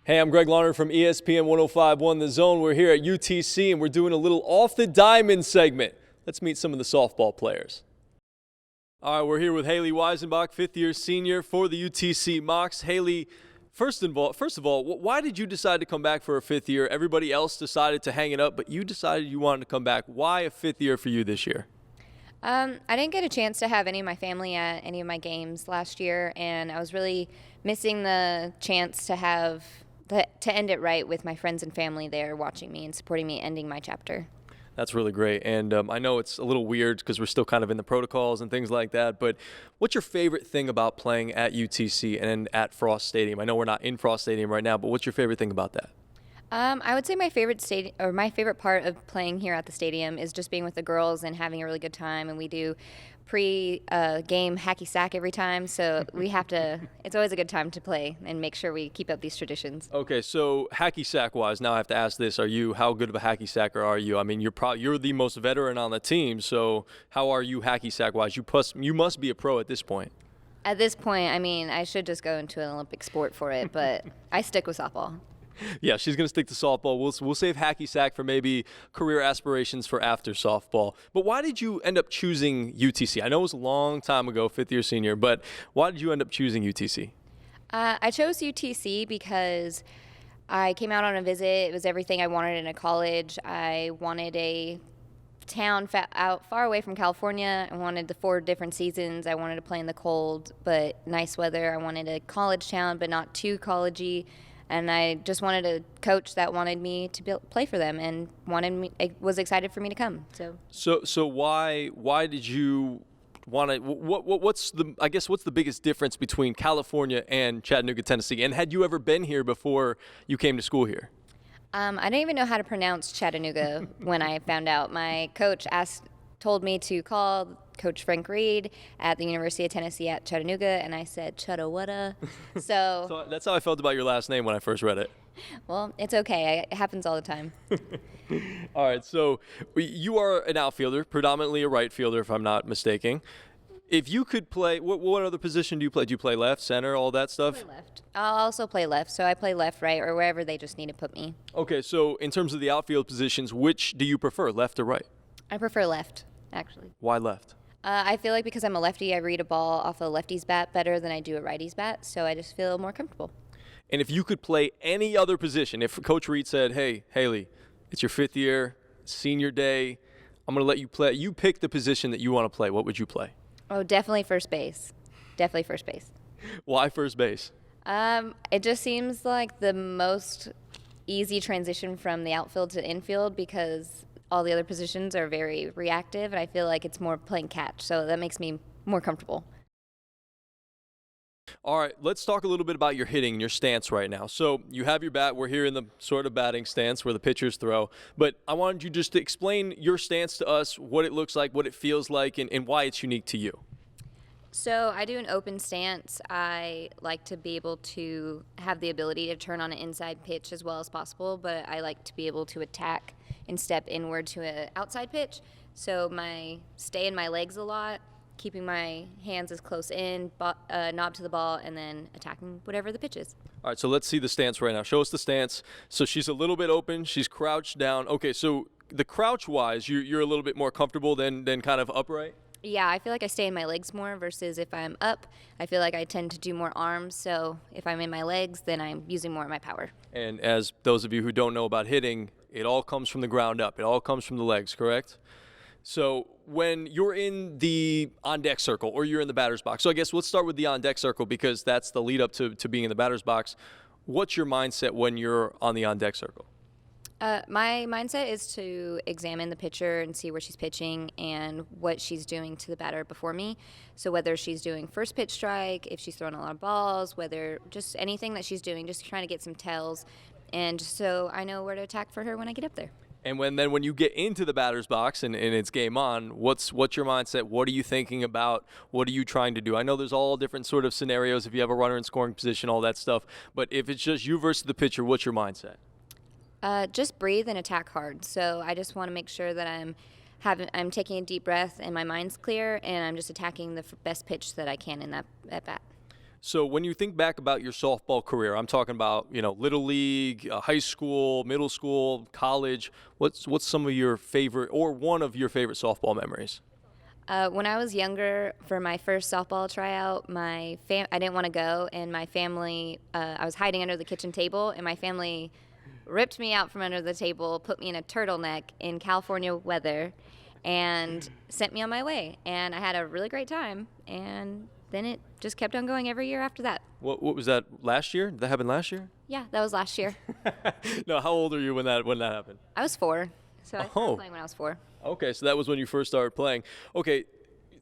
Hey, I'm Greg Larnerd from ESPN 105.1 The Zone. We're here at UTC and we're doing a little off the diamond segment. Let's meet some of the softball players. All right, we're here with Hayleigh Weissenbach, fifth-year senior for the UTC Mocs. Hayleigh, first of all, why did you decide to come back for a fifth year? Everybody else decided to hang it up, but you decided you wanted to come back. Why a fifth year for you this year? I didn't get a chance to have any of my family at any of my games last year, and I was really missing the chance to end it right with my friends and family there watching me and supporting me ending my chapter. That's really great. And I know it's a little weird because we're still kind of in the protocols and things like that, but what's your favorite thing about playing at UTC and at Frost Stadium? I know we're not in Frost Stadium right now, but what's your favorite thing about that? I would say my favorite part of playing here at the stadium is just being with the girls and having a really good time. And we do pre-game hacky sack every time, so it's always a good time to play and make sure we keep up these traditions. Okay, so hacky sack wise, now I have to ask this: how good of a hacky sacker are you? I mean, you're the most veteran on the team, so how are you hacky sack wise? You must be a pro at this point. At this point, I mean, I should just go into an Olympic sport for it, but I stick with softball. Yeah, she's going to stick to softball. We'll save hacky sack for maybe career aspirations for after softball. But why did you end up choosing UTC? I know it was a long time ago, fifth-year senior, but why did you end up choosing UTC? I chose UTC because I came out on a visit. It was everything I wanted in a college. I wanted a town out far away from California. I wanted the 4 different seasons. I wanted to play in the cold but nice weather. I wanted a college town but not too collegey. And I just wanted a coach that wanted me to play for them and was excited for me to come. So why did you want to? What's the biggest difference between California and Chattanooga, Tennessee? And had you ever been here before you came to school here? I didn't even know how to pronounce Chattanooga when I found out. My coach told me to call Coach Frank Reed at the University of Tennessee at Chattanooga, and I said, Chattawutta. So that's how I felt about your last name when I first read it. Well, it's okay. It happens all the time. All right, so you are an outfielder, predominantly a right fielder, if I'm not mistaken. If you could play, what other position do you play? Do you play left, center, all that stuff? I play left. I'll also play left, so I play left, right, or wherever they just need to put me. Okay, so in terms of the outfield positions, which do you prefer, left or right? I prefer left, actually. Why left? I feel like because I'm a lefty, I read a ball off a lefty's bat better than I do a righty's bat, so I just feel more comfortable. And if you could play any other position, if Coach Reed said, hey, Hayleigh, it's your fifth year, senior day, I'm going to let you play. You pick the position that you want to play. What would you play? Oh, definitely first base. Definitely first base. Why first base? It just seems like the most easy transition from the outfield to infield because all the other positions are very reactive, and I feel like it's more playing catch, so that makes me more comfortable. All right, let's talk a little bit about your hitting and your stance right now. So you have your bat. We're here in the sort of batting stance where the pitchers throw, but I wanted you just to explain your stance to us, what it looks like, what it feels like, and why it's unique to you. So I do an open stance. I like to be able to have the ability to turn on an inside pitch as well as possible, but I like to be able to attack and step inward to an outside pitch. So stay in my legs a lot, keeping my hands as close in, knob to the ball, and then attacking whatever the pitch is. All right, so let's see the stance right now. Show us the stance. So she's a little bit open. She's crouched down. Okay, so the crouch-wise, you're a little bit more comfortable than kind of upright? Yeah, I feel like I stay in my legs more versus if I'm up, I feel like I tend to do more arms. So if I'm in my legs, then I'm using more of my power. And as those of you who don't know about hitting, it all comes from the ground up. It all comes from the legs, correct? So when you're in the on-deck circle or you're in the batter's box, so I guess let's start with the on-deck circle because that's the lead up to being in the batter's box. What's your mindset when you're on the on-deck circle? My mindset is to examine the pitcher and see where she's pitching and what she's doing to the batter before me. So whether she's doing first pitch strike, if she's throwing a lot of balls, whether just anything that she's doing, just trying to get some tells, and just so I know where to attack for her when I get up there. And when you get into the batter's box and it's game on, what's your mindset? What are you thinking about? What are you trying to do? I know there's all different sort of scenarios if you have a runner in scoring position, all that stuff. But if it's just you versus the pitcher, what's your mindset? Just breathe and attack hard. So I just want to make sure that I'm taking a deep breath and my mind's clear, and I'm just attacking the best pitch that I can in that at bat. So when you think back about your softball career, I'm talking about, little league, high school, middle school, college. What's some of your favorite or one of your favorite softball memories? When I was younger, for my first softball tryout, I didn't want to go, and my family, I was hiding under the kitchen table, and my family ripped me out from under the table, put me in a turtleneck in California weather, and sent me on my way. And I had a really great time, and then it just kept on going every year after that. What was that last year? Did that happen last year? Yeah, that was last year. No, how old are you when that happened? I was 4, so I started playing when I was 4. Okay, so that was when you first started playing. Okay,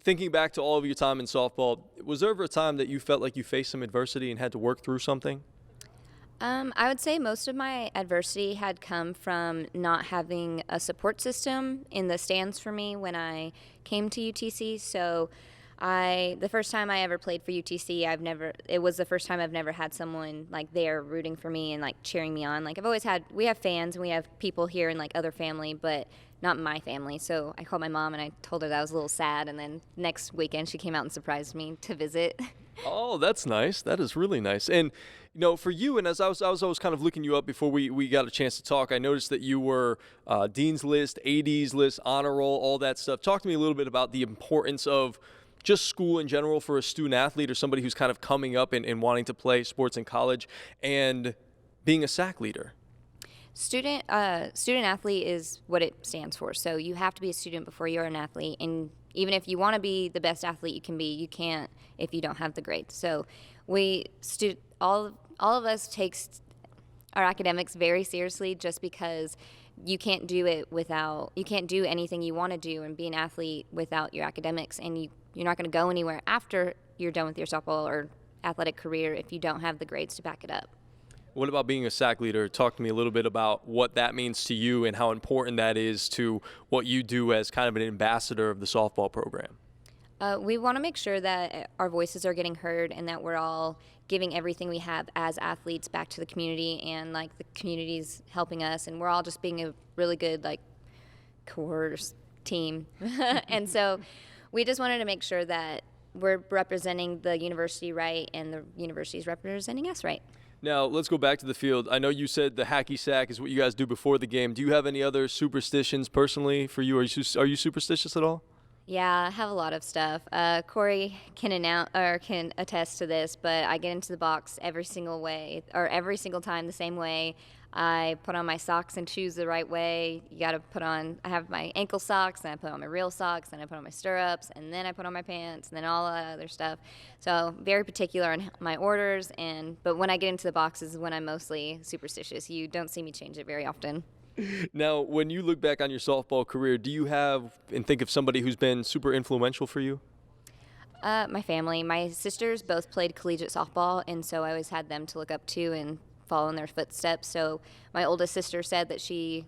thinking back to all of your time in softball, was there ever a time that you felt like you faced some adversity and had to work through something? I would say most of my adversity had come from not having a support system in the stands for me when I came to UTC. So the first time I ever played for UTC, it was the first time I've never had someone like there rooting for me and like cheering me on. Like we have fans and we have people here and like other family, but not my family. So I called my mom and I told her that I was a little sad. And then next weekend she came out and surprised me to visit. Oh, that's nice. That is really nice. And for you, and as I was kind of looking you up before we got a chance to talk, I noticed that you were Dean's List, AD's List, honor roll, all that stuff. Talk to me a little bit about the importance of just school in general for a student athlete or somebody who's kind of coming up and wanting to play sports in college, and being a SAC leader. Student athlete is what it stands for. So you have to be a student before you're an athlete, and even if you want to be the best athlete you can be, you can't if you don't have the grades. So all of us takes our academics very seriously, just because you can't do anything you want to do and be an athlete without your academics, and you're not going to go anywhere after you're done with your softball or athletic career if you don't have the grades to back it up. What about being a SAC leader? Talk to me a little bit about what that means to you and how important that is to what you do as kind of an ambassador of the softball program. We want to make sure that our voices are getting heard and that we're all giving everything we have as athletes back to the community, and like the community's helping us, and we're all just being a really good like coerced team. And so we just wanted to make sure that we're representing the university right and the university's representing us right. Now, let's go back to the field. I know you said the hacky sack is what you guys do before the game. Do you have any other superstitions personally for you? Are you superstitious at all? Yeah, I have a lot of stuff. Corey can attest to this, but I get into the box every single time the same way. I put on my socks and shoes the right way. I have my ankle socks, then I put on my real socks, then I put on my stirrups, and then I put on my pants, and then all that other stuff. So very particular on my orders, but when I get into the boxes is when I'm mostly superstitious. You don't see me change it very often. Now, when you look back on your softball career, do you have and think of somebody who's been super influential for you? My family. My sisters both played collegiate softball, and so I always had them to look up to and follow in their footsteps. So my oldest sister said that she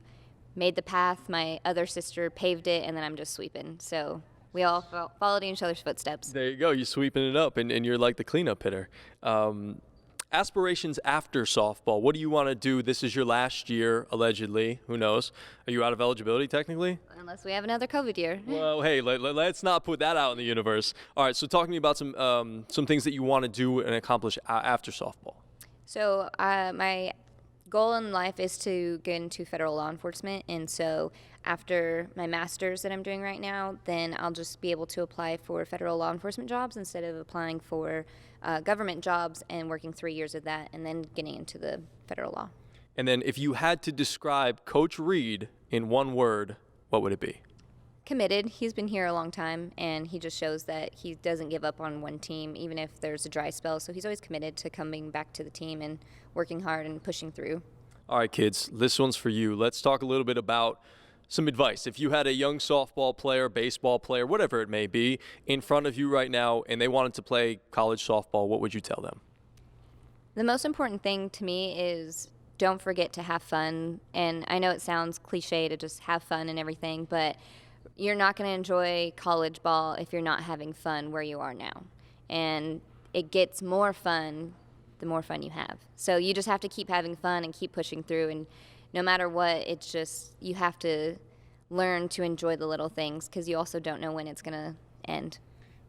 made the path, my other sister paved it, and then I'm just sweeping. So we all followed each other's footsteps. There you go. You're sweeping it up, and you're like the cleanup hitter. Aspirations after softball. What do you want to do? This is your last year, allegedly. Who knows? Are you out of eligibility technically? Unless we have another COVID year. Well, hey, let's not put that out in the universe. All right, so talk to me about some things that you want to do and accomplish after softball. So my goal in life is to get into federal law enforcement, and so after my master's that I'm doing right now, then I'll just be able to apply for federal law enforcement jobs instead of applying for government jobs and working 3 years of that and then getting into the federal law. And then if you had to describe Coach Reed in one word, what would it be? Committed. He's been here a long time, and he just shows that he doesn't give up on one team, even if there's a dry spell. So he's always committed to coming back to the team and working hard and pushing through. All right, kids, this one's for you. Let's talk a little bit about some advice. If you had a young softball player, baseball player, whatever it may be, in front of you right now, and they wanted to play college softball, what would you tell them? The most important thing to me is don't forget to have fun. And I know it sounds cliche to just have fun and everything, but you're not going to enjoy college ball if you're not having fun where you are now. And it gets more fun the more fun you have. So you just have to keep having fun and keep pushing through. And no matter what, it's just you have to learn to enjoy the little things, because you also don't know when it's going to end.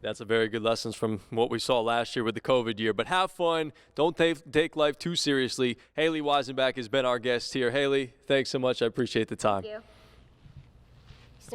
That's a very good lessons from what we saw last year with the COVID year. But have fun. Don't take life too seriously. Hayleigh Weissenbach has been our guest here. Hayleigh, thanks so much. I appreciate the time. Thank you.